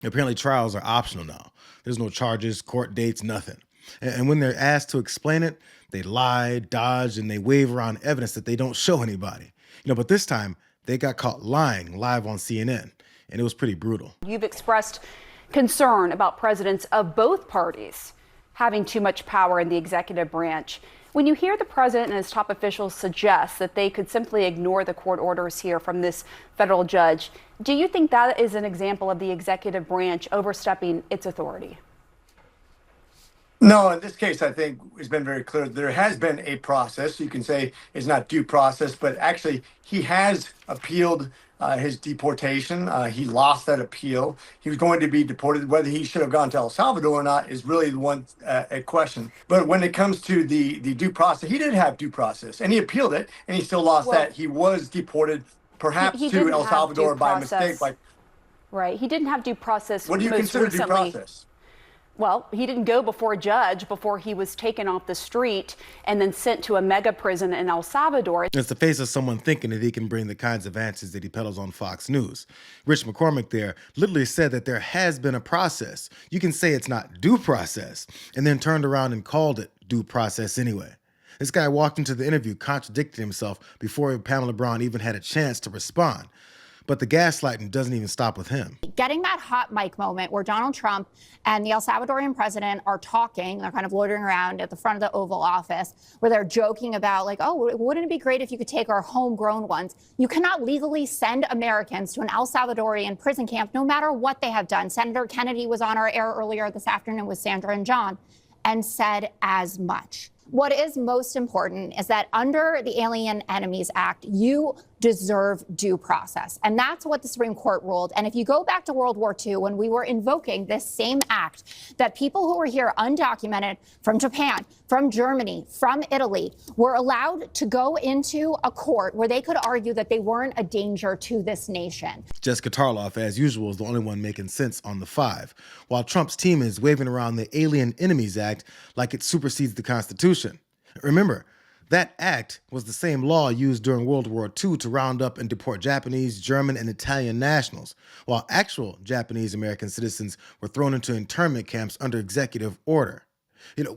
Apparently, trials are optional now. There's no charges, court dates, nothing. And when they're asked to explain it, they lie, dodge, and they wave around evidence that they don't show anybody. But this time, they got caught lying live on CNN, and it was pretty brutal. You've expressed concern about presidents of both parties having too much power in the executive branch. When you hear the president and his top officials suggest that they could simply ignore the court orders here from this federal judge, do you think that is an example of the executive branch overstepping its authority? No, in this case, I think it's been very clear. There has been a process. You can say it's not due process, but actually he has appealed his deportation. He lost that appeal. He was going to be deported. Whether he should have gone to El Salvador or not is really the one a question. But when it comes to the due process, he did have due process, and he appealed it, and he still lost that. He was deported, perhaps to El Salvador by mistake. Right. He didn't have due process. What do you consider due process? Well, he didn't go before a judge before he was taken off the street and then sent to a mega prison in El Salvador. It's the face of someone thinking that he can bring the kinds of answers that he peddles on Fox News. Rich McCormick there literally said that there has been a process. You can say it's not due process, and then turned around and called it due process anyway. This guy walked into the interview contradicting himself before Pamela Brown even had a chance to respond. But the gaslighting doesn't even stop with him. Getting that hot mic moment where Donald Trump and the El Salvadorian president are talking, they're kind of loitering around at the front of the Oval Office, where they're joking about like, oh, wouldn't it be great if you could take our homegrown ones? You cannot legally send Americans to an El Salvadorian prison camp, no matter what they have done. Senator Kennedy was on our air earlier this afternoon with Sandra and John and said as much. What is most important is that under the Alien Enemies Act, you deserve due process. And that's what the Supreme Court ruled. And if you go back to World War II, when we were invoking this same act, that people who were here undocumented from Japan, from Germany, from Italy, were allowed to go into a court where they could argue that they weren't a danger to this nation. Jessica Tarloff, as usual, is the only one making sense on the five, while Trump's team is waving around the Alien Enemies Act like it supersedes the Constitution. Remember, that act was the same law used during World War II to round up and deport Japanese, German, and Italian nationals, while actual Japanese American citizens were thrown into internment camps under executive order.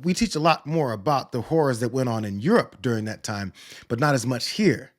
We teach a lot more about the horrors that went on in Europe during that time, but not as much here.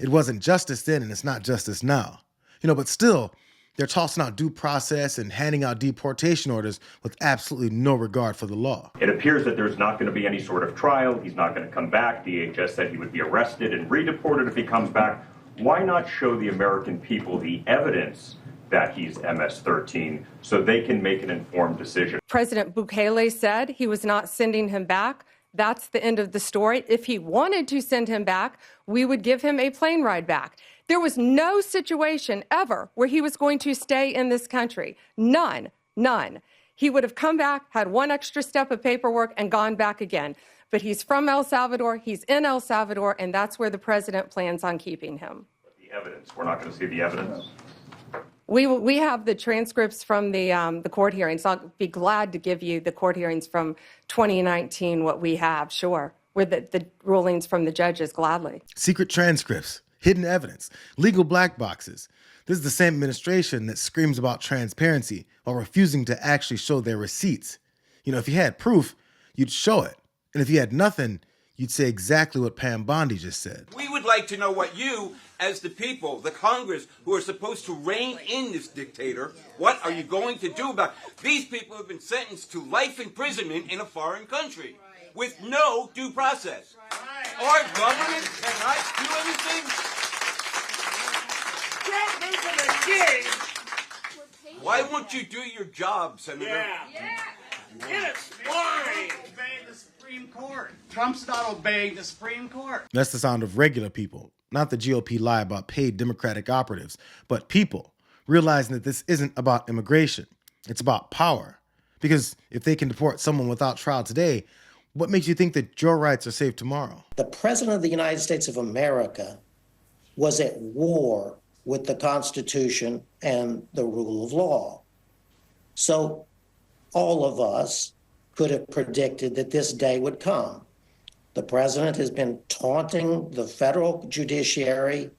It wasn't justice then, and it's not justice now. But still, they're tossing out due process and handing out deportation orders with absolutely no regard for the law. It appears that there's not going to be any sort of trial. He's not going to come back. DHS said he would be arrested and redeported if he comes back. Why not show the American people the evidence that he's MS-13 so they can make an informed decision? President Bukele said he was not sending him back. That's the end of the story. If he wanted to send him back, we would give him a plane ride back. There was no situation ever where he was going to stay in this country. None. He would have come back, had one extra step of paperwork, and gone back again. But he's from El Salvador, he's in El Salvador, and that's where the president plans on keeping him. But the evidence, we're not going to see the evidence? We have the transcripts from the court hearings. I'll be glad to give you the court hearings from 2019, what we have, sure, with the rulings from the judges, gladly. Secret transcripts, hidden evidence, legal black boxes. This is the same administration that screams about transparency while refusing to actually show their receipts. If you had proof, you'd show it. And if you had nothing, you'd say exactly what Pam Bondi just said. We would like to know what you, as the people, the Congress, who are supposed to rein in this dictator, what are you going to do about it? These people have been sentenced to life imprisonment in a foreign country with no due process. Our government cannot do anything. Why won't you do your job, Senator? Get it. Why? Obeying the Supreme Court. Trump's not obeying the Supreme Court. That's the sound of regular people, not the GOP lie about paid Democratic operatives, but people realizing that this isn't about immigration. It's about power. Because if they can deport someone without trial today, what makes you think that your rights are safe tomorrow? The President of the United States of America was at war with the Constitution and the rule of law. So all of us could have predicted that this day would come. The president has been taunting the federal judiciary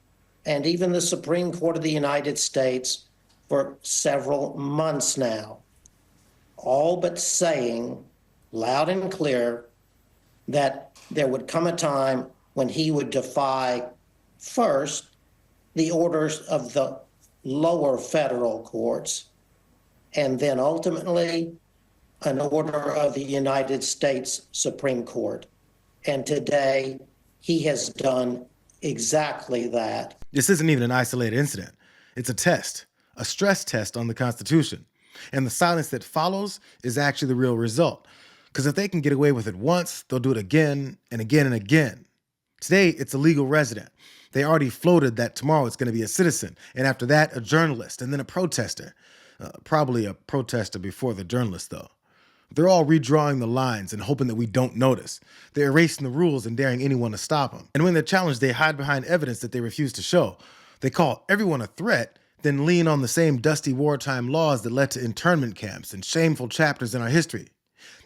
and even the Supreme Court of the United States for several months now, all but saying loud and clear that there would come a time when he would defy first the orders of the lower federal courts, and then ultimately an order of the United States Supreme Court. And today he has done exactly that. This isn't even an isolated incident. It's a test, a stress test on the Constitution. And the silence that follows is actually the real result. Because if they can get away with it once, they'll do it again and again and again. Today, it's a legal resident. They already floated that tomorrow it's going to be a citizen, and after that, a journalist, and then a protester. Probably a protester before the journalist, though. They're all redrawing the lines and hoping that we don't notice. They're erasing the rules and daring anyone to stop them. And when they're challenged, they hide behind evidence that they refuse to show. They call everyone a threat, then lean on the same dusty wartime laws that led to internment camps and shameful chapters in our history.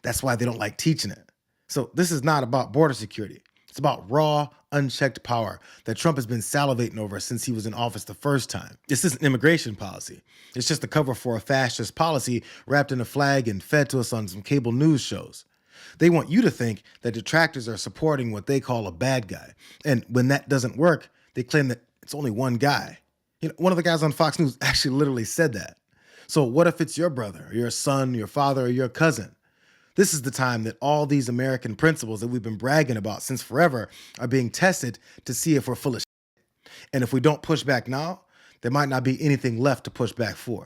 That's why they don't like teaching it. So this is not about border security. It's about raw, unchecked power that Trump has been salivating over since he was in office the first time. This isn't immigration policy. It's just a cover for a fascist policy wrapped in a flag and fed to us on some cable news shows. They want you to think that detractors are supporting what they call a bad guy. And when that doesn't work, they claim that it's only one guy. You know, one of the guys on Fox News actually literally said that. So what if it's your brother, or your son, your father, or your cousin? This is the time that all these American principles that we've been bragging about since forever are being tested to see if we're full of shit. And if we don't push back now, there might not be anything left to push back for.